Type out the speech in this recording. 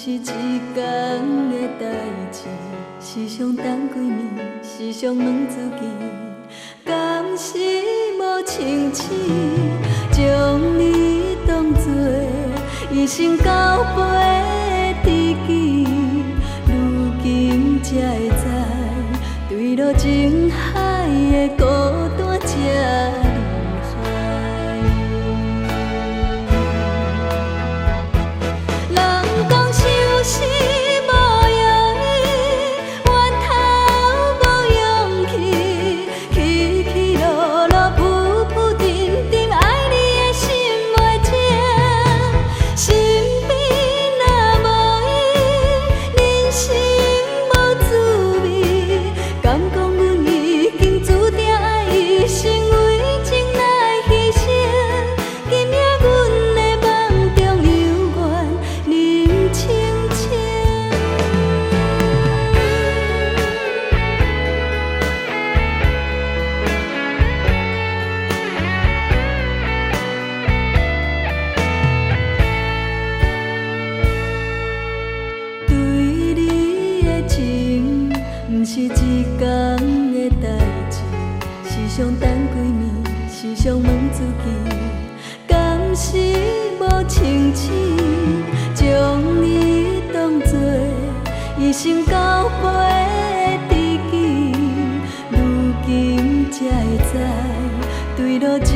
是一天的代志，时常等几暝，时常问自己，敢是无情痴，将你当作一生交陪的知己。如今才会知，坠落情海的孤单这厉害。人讲相思无用意，怨头无勇气，起起落落，浮浮沉沉，爱你的心袂静。身边若无伊，人生无滋味。敢讲阮已经注定爱一生，为情来牺牲。今夜阮的梦中犹原冷清清。对你的情，不是一天的代志，时常等几暝，时常问自己，敢是无情痴，将你当作一生交陪的知己。如今才会知，坠落情